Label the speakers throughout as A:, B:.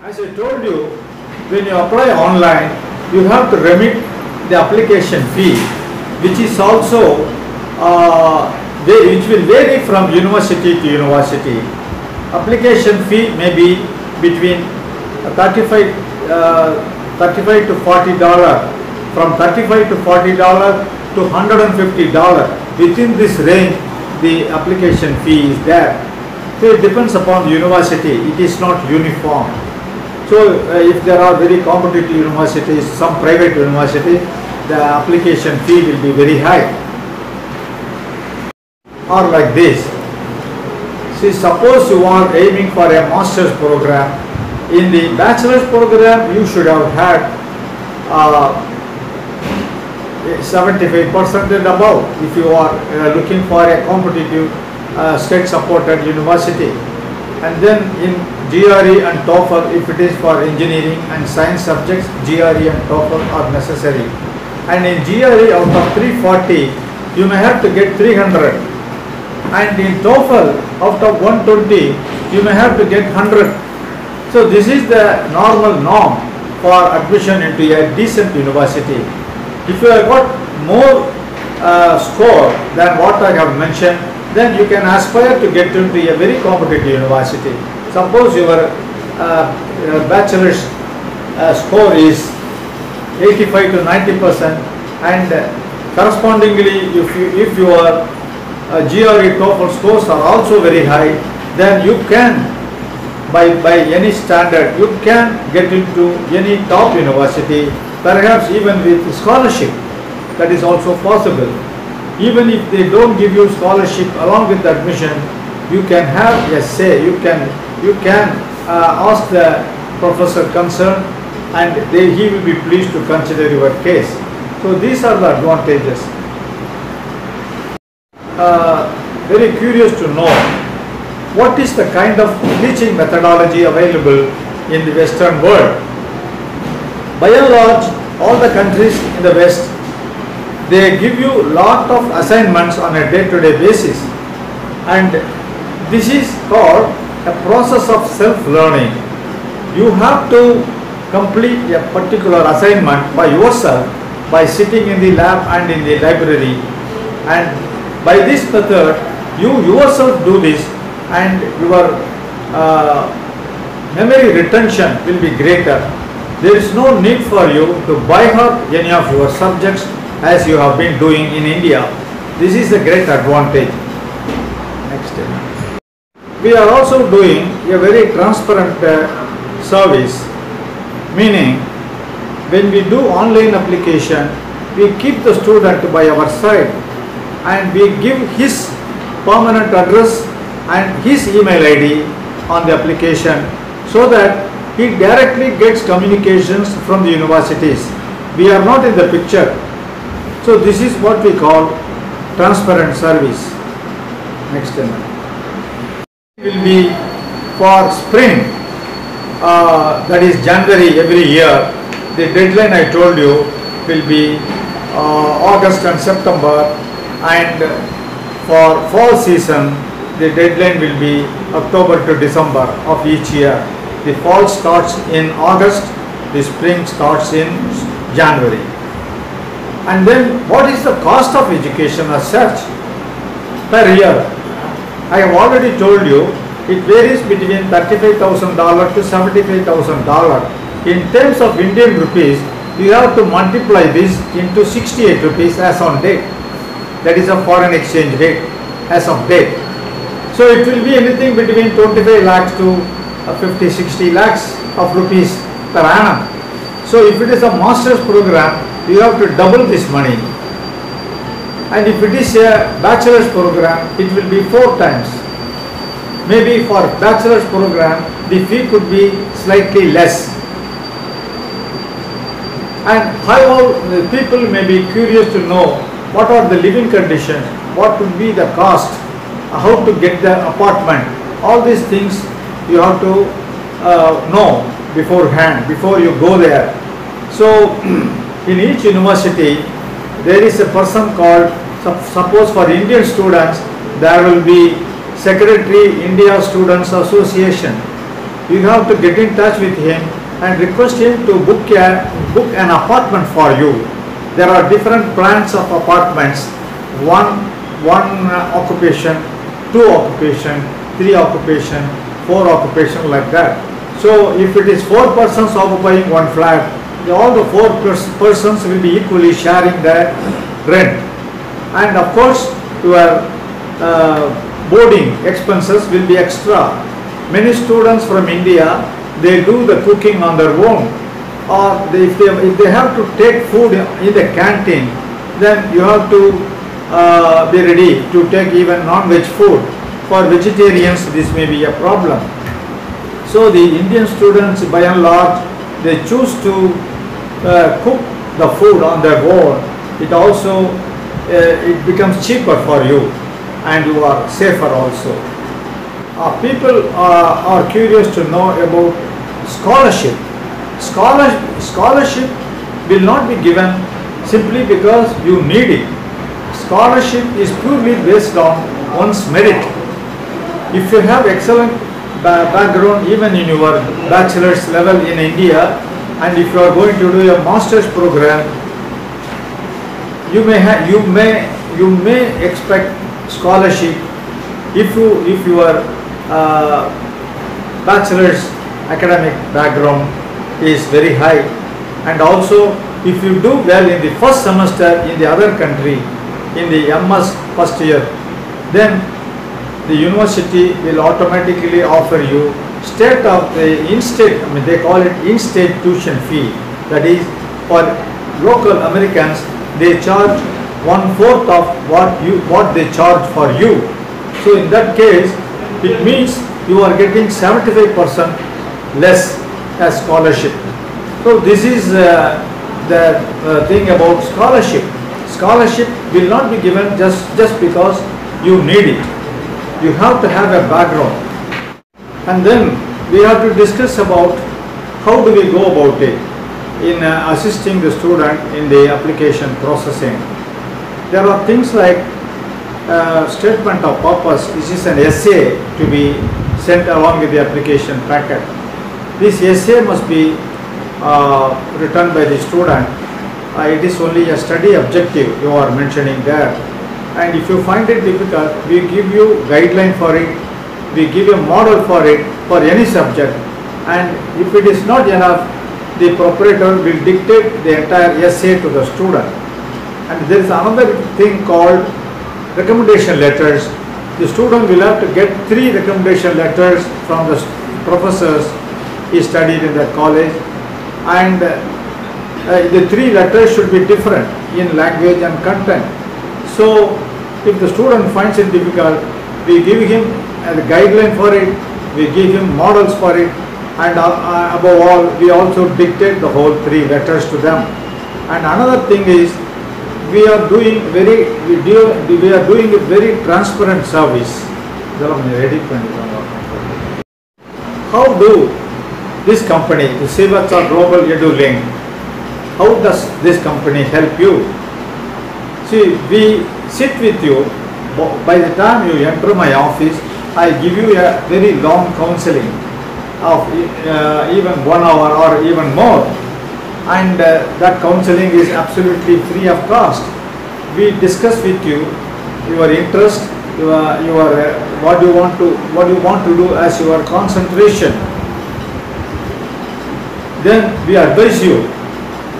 A: As I told you, when you apply online, you have to remit the application fee, which is also which will vary from university to university. Application fee may be between 35 to $40, from $35 to $40 to $150. Within this range, the application fee is there. So it depends upon the university. It is not uniform. So if there are very competitive universities, some private university, the application fee will be very high. Or like this. See, suppose you are aiming for a master's program. In the bachelor's program, you should have had 75% and above if you are looking for a competitive state-supported university. And then in GRE and TOEFL, if it is for engineering and science subjects, GRE and TOEFL are necessary. And in GRE, out of 340, you may have to get 300. And in TOEFL, out of 120, you may have to get 100. So this is the normal norm for admission into a decent university. If you have got more score than what I have mentioned, then you can aspire to get into a very competitive university. Suppose your bachelor's score is 85 to 90%, and correspondingly if your GRE TOEFL scores are also very high, then you can, by any standard, you can get into any top university, perhaps even with scholarship. That is also possible. Even if they don't give you scholarship along with admission, you can have a say. You can ask the professor concerned, and he will be pleased to consider your case. So these are the advantages. Very curious to know what is the kind of teaching methodology available in the Western world. By and large, all the countries in the West, they give you lot of assignments on a day-to-day basis, and this is called a process of self-learning. You have to complete a particular assignment by yourself by sitting in the lab and in the library, and by this method you yourself do this, and your memory retention will be greater. There is no need for you to by heart any of your subjects as you have been doing in India. This is a great advantage. Next step. We are also doing a very transparent service, meaning when we do online application, we keep the student by our side and we give his permanent address and his email ID on the application, so that he directly gets communications from the universities. We are not in the picture. So this is what we call transparent service. Next time. Will be for spring, that is January every year. The deadline I told you will be August and September, and for fall season the deadline will be October to December of each year. The fall starts in August, the spring starts in January. And then what is the cost of education as such per year? I have already told you it varies between $35,000 to $75,000. In terms of Indian rupees, you have to multiply this into 68 rupees as on date. That is a foreign exchange rate as of date. So it will be anything between 25 lakhs to 50-60 lakhs of rupees per annum. So if it is a master's program, you have to double this money. And if it is a bachelor's program, it will be 4 times. Maybe for bachelor's program, the fee could be slightly less. And however, the people may be curious to know what are the living conditions, what would be the cost, how to get the apartment. All these things you have to know beforehand, before you go there. So in each university there is a person called, suppose for Indian students there will be Secretary India Students Association, you have to get in touch with him and request him to book an apartment for you. There are different plans of apartments, one occupation, two occupation, three occupation, four occupation, like that. So if it is 4 persons occupying one flat, all the 4 persons will be equally sharing the rent. And of course your boarding expenses will be extra. Many students from India, they do the cooking on their own, or if they have to take food in the canteen, then you have to be ready to take even non-veg food. For vegetarians, this may be a problem. So the Indian students, by and large, they choose to cook the food on their own. It also it becomes cheaper for you, and you are safer also. People are curious to know about scholarship. Scholarship will not be given simply because you need it. Scholarship is purely based on one's merit. If you have excellent background even in your bachelor's level in India, and if you are going to do a master's program, you may expect scholarship if your bachelor's academic background is very high, and also if you do well in the first semester in the other country in the MS first year, then the university will automatically offer you in-state, they call it in-state tuition fee. That is, for local Americans, they charge 1/4 of what they charge for you. So in that case, it means you are getting 75% less as scholarship. So this is the thing about scholarship. Scholarship will not be given just because you need it. You have to have a background. And then we have to discuss about how do we go about it in assisting the student in the application processing. There are things like statement of purpose, which is an essay to be sent along with the application packet. This essay must be written by the student. It is only a study objective you are mentioning there. And if you find it difficult, we give you guideline for it, we give you a model for it for any subject, and if it is not enough, the proprietor will dictate the entire essay to the student. And there is another thing called recommendation letters. The student will have to get 3 recommendation letters from the professors he studied in that college, and the 3 letters should be different in language and content. So if the student finds it difficult, we give him a guideline for it, we give him models for it, and above all, we also dictate the whole 3 letters to them. And another thing is, we are doing a very transparent service. How do this company, the Srivatsa Global EduLink, how does this company help you? See, we sit with you. By the time you enter my office, I give you a very long counseling of even 1 hour or even more, and that counseling is absolutely free of cost. We discuss with you your interest, what you want to do as your concentration. Then we advise you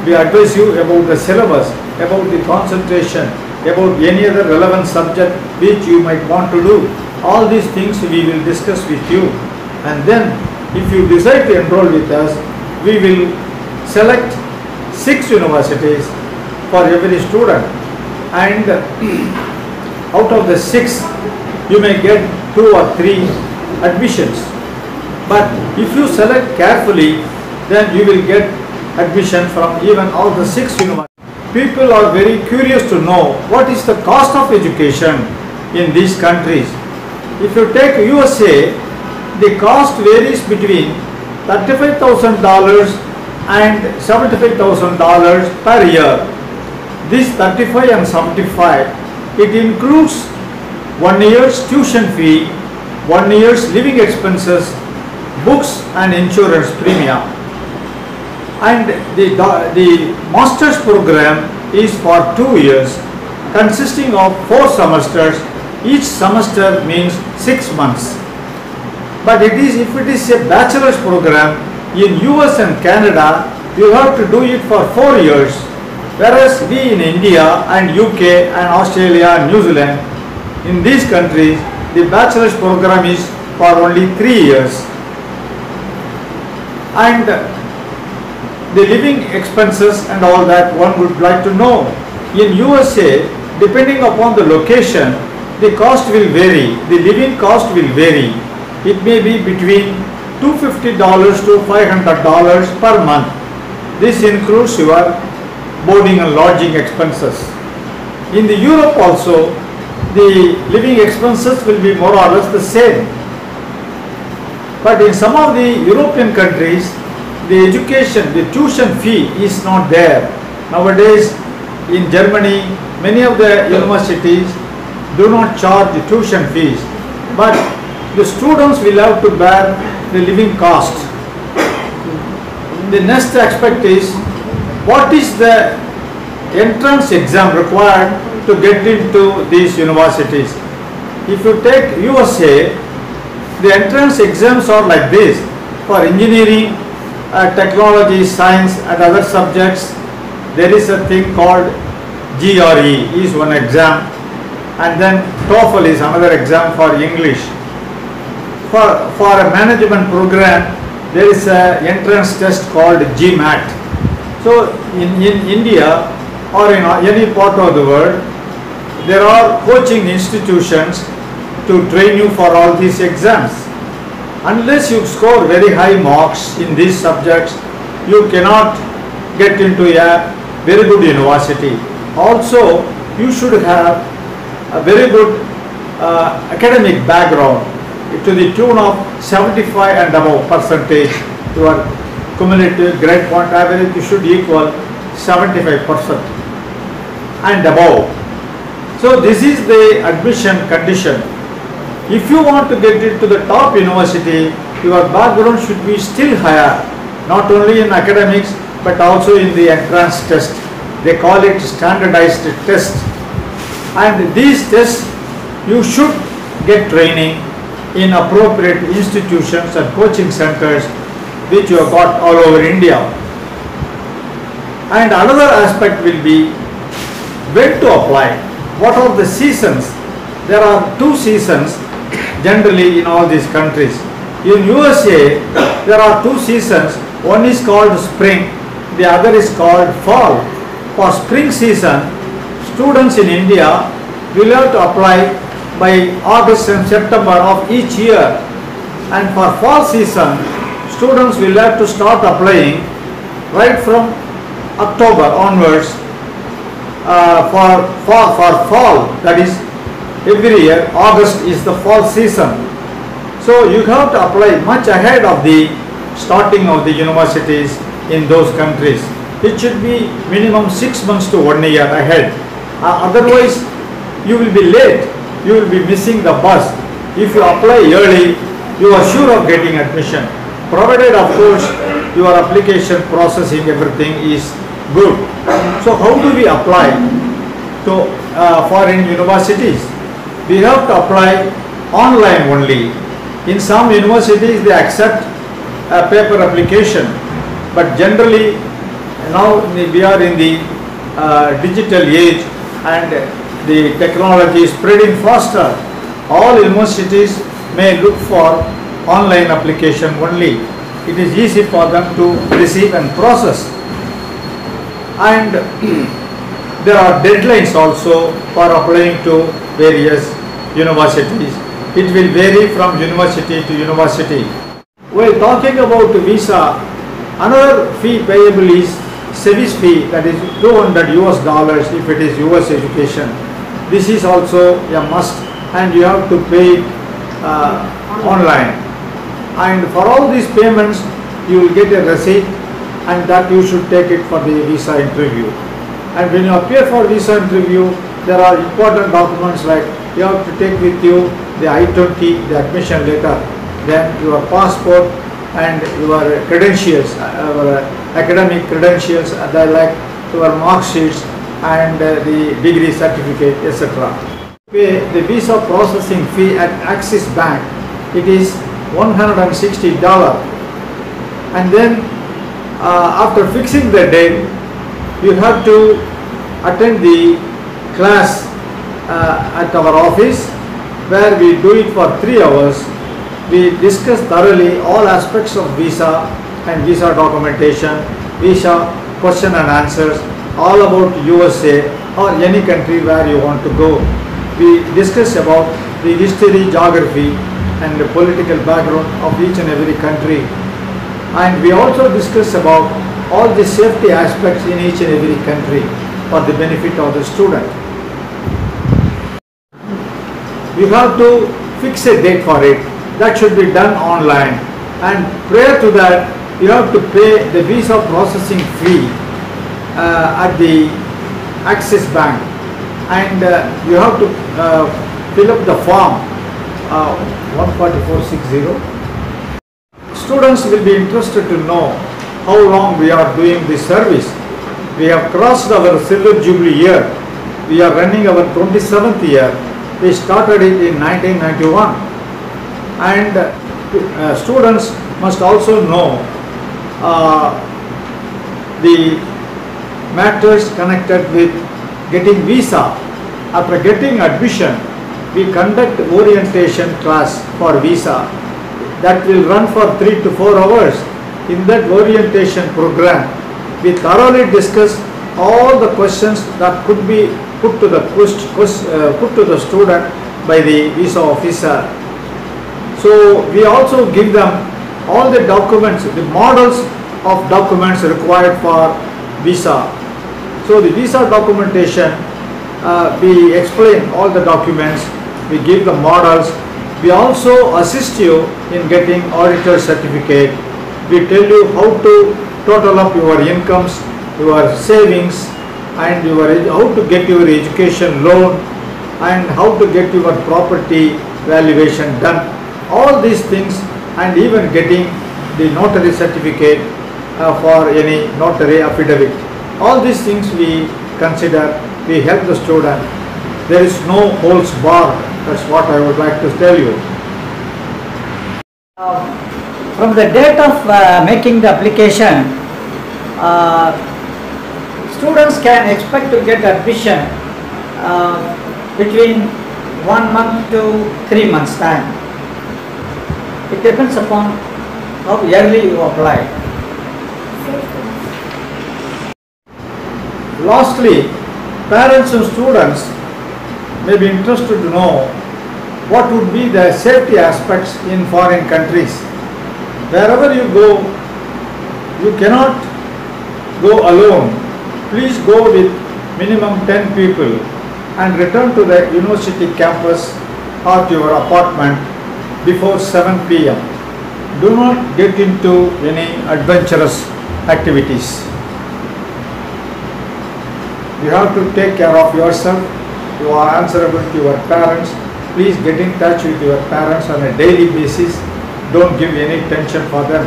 A: about the syllabus, about the concentration, about any other relevant subject which you might want to do. All these things we will discuss with you, and then if you decide to enroll with us, we will select 6 universities for every student, and out of the 6 you may get 2 or 3 admissions. But if you select carefully, then you will get admission from even all the 6 universities. People are very curious to know what is the cost of education in these countries. If you take USA, the cost varies between $35,000 and $75,000 per year. This 35 and 75, it includes 1 year's tuition fee, 1 year's living expenses, books and insurance premium. And the master's program is for 2 years, consisting of 4 semesters. Each semester means 6 months. But if it is a bachelor's program in US and Canada, you have to do it for 4 years, whereas we in India and UK and Australia and New Zealand, in these countries, the bachelor's program is for only 3 years. And the living expenses and all that one would like to know. In USA, depending upon the location, the cost will vary, the living cost will vary. It may be between $250 to $500 per month. This includes your boarding and lodging expenses. In the Europe also, the living expenses will be more or less the same. But in some of the European countries, the education, the tuition fee is not there. Nowadays, in Germany, many of the universities do not charge tuition fees, but the students will have to bear the living cost. The next aspect is, what is the entrance exam required to get into these universities? If you take USA, the entrance exams are like this. For engineering, technology, science and other subjects, there is a thing called GRE is one exam, and then TOEFL is another exam for English. For a management program, there is an entrance test called GMAT. So in India or in any part of the world, there are coaching institutions to train you for all these exams. Unless you score very high marks in these subjects, you cannot get into a very good university. Also, you should have a very good academic background to the tune of 75 and above percentage. Your cumulative grade point average should equal 75% and above. So this is the admission condition. If you want to get into the top university, your background should be still higher, not only in academics but also in the entrance test. They call it standardized test. And these tests, you should get training in appropriate institutions and coaching centers which you have got all over India. And another aspect will be when to apply. What are the seasons? There are 2 seasons generally in all these countries. In USA, there are 2 seasons. One is called spring, the other is called fall. For spring season, students in India will have to apply by August and September of each year. And for fall season, students will have to start applying right from October onwards for fall. That is, every year August is the fall season. So you have to apply much ahead of the starting of the universities in those countries. It should be minimum 6 months to 1 year ahead. Otherwise, you will be late. You will be missing the bus. If you apply early, you are sure of getting admission, provided of course your application processing everything is good. So how do we apply to foreign universities? We have to apply online only. In some universities they accept a paper application, but generally now we are in the digital age and the technology is spreading faster. All universities may look for online application only. It is easy for them to receive and process. And there are deadlines also for applying to various universities. It will vary from university to university. While talking about visa, another fee payable is service fee, that is $200 if it is US education. This is also a must, and you have to pay online. And for all these payments, you will get a receipt, and that you should take it for the visa interview. And when you appear for visa interview, there are important documents like you have to take with you the I-20, the admission letter, then your passport, and your credentials, your academic credentials, like your mark sheets and the degree certificate, etc. Pay the visa processing fee at Axis Bank. It is $160, and then after fixing the date, you have to attend the class at our office, where we do it for 3 hours. We discuss thoroughly all aspects of visa and visa documentation, visa question and answers, all about USA or any country where you want to go. We discuss about the history, geography and the political background of each and every country. And we also discuss about all the safety aspects in each and every country for the benefit of the student. You have to fix a date for it. That should be done online, and prior to that you have to pay the visa processing fee at the Axis Bank, and you have to fill up the form 14460. Students will be interested to know how long we are doing this service. We have crossed our silver jubilee year. We are running our 27th year. We started it in 1991. And students must also know the matters connected with getting visa. After getting admission, we conduct orientation class for visa that will run for 3 to 4 hours. In that orientation program, we thoroughly discuss all the questions that could be put to the student by the visa officer. So we also give them all the documents, the models of documents required for visa. So the visa documentation, we explain all the documents, we give the models. We also assist you in getting auditor certificate. We tell you how to total up your incomes, your savings, and how to get your education loan, and how to get your property valuation done. All these things, and even getting the notary certificate for any notary affidavit. All these things we consider, we help the student. There is no holds barred. That's what I would like to tell you.
B: From the date of making the application, students can expect to get admission between 1 month to 3 months time. It depends upon how early you apply.
A: Lastly, parents and students may be interested to know what would be the safety aspects in foreign countries. Wherever you go, you cannot go alone. Please go with minimum 10 people and return to the university campus or to your apartment before 7 p.m. Do not get into any adventurous activities. You have to take care of yourself. You are answerable to your parents. Please get in touch with your parents on a daily basis. Don't give any tension for them.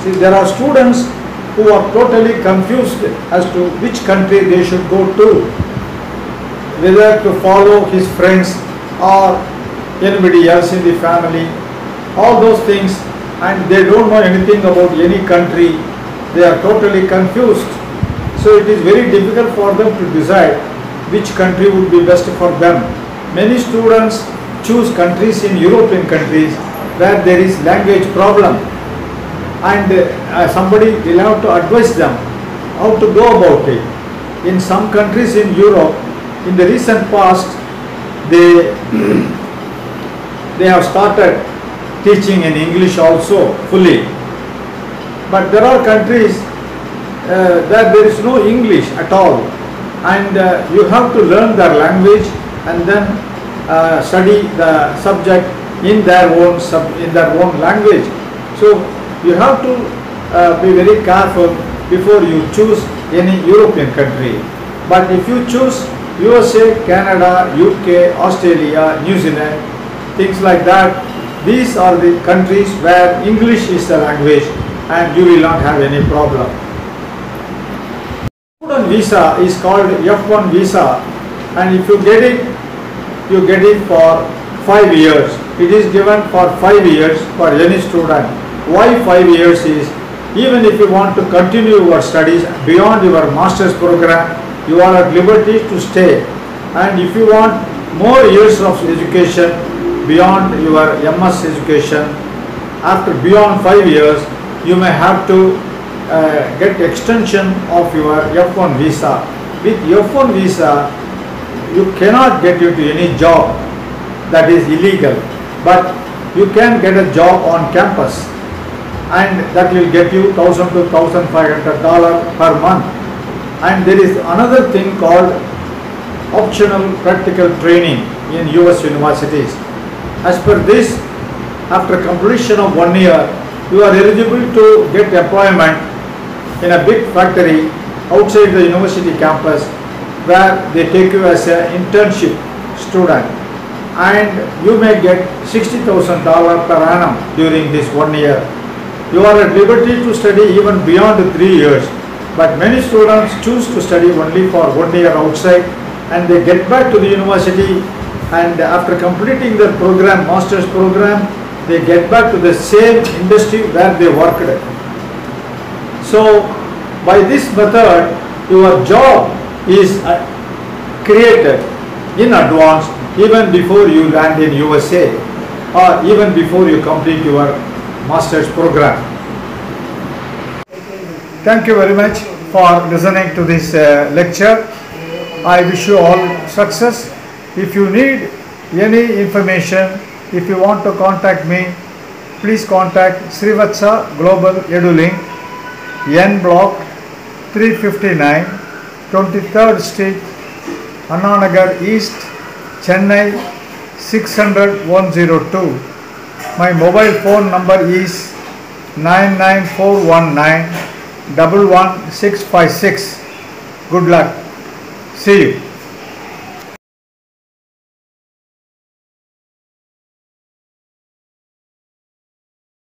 A: See, there are students who are totally confused as to which country they should go to, whether to follow his friends or anybody else in the family, all those things, and they don't know anything about any country. They are totally confused. So it is very difficult for them to decide which country would be best for them. Many students choose countries in European countries where there is language problem, and somebody will have to advise them how to go about it. In some countries in Europe, in the recent past, they have started teaching in English also fully. But there are countries that there is no English at all, and you have to learn their language and then study the subject in their own language. So you have to be very careful before you choose any European country. But if you choose USA, Canada, UK, Australia, New Zealand, things like that. These are the countries where English is the language and you will not have any problem. Student visa is called F1 visa, and if you get it for 5 years. It is given for 5 years for any student. Why 5 years is, even if you want to continue your studies beyond your master's program, you are at liberty to stay. And if you want more years of education beyond your MS education, after beyond 5 years, you may have to get extension of your F1 visa. With F1 visa, you cannot get into any job, that is illegal, but you can get a job on campus, and that will get you $1,000 to $1,500 per month. And there is another thing called optional practical training in US universities. As per this, after completion of 1 year, you are eligible to get employment in a big factory outside the university campus, where they take you as an internship student, and you may get $60,000 per annum during this 1 year. You are at liberty to study even beyond 3 years, but many students choose to study only for 1 year outside, and they get back to the university, and after completing their program, master's program, they get back to the same industry where they worked. So by this method, your job is created in advance, even before you land in USA, or even before you complete your master's program. Thank you very much for listening to this lecture. I wish you all success. If you need any information, if you want to contact me, please contact Srivatsa Global EduLink, N Block 359, 23rd Street, Annanagar East, Chennai 600-102. My mobile phone number is 99419 11656. Good luck. See you.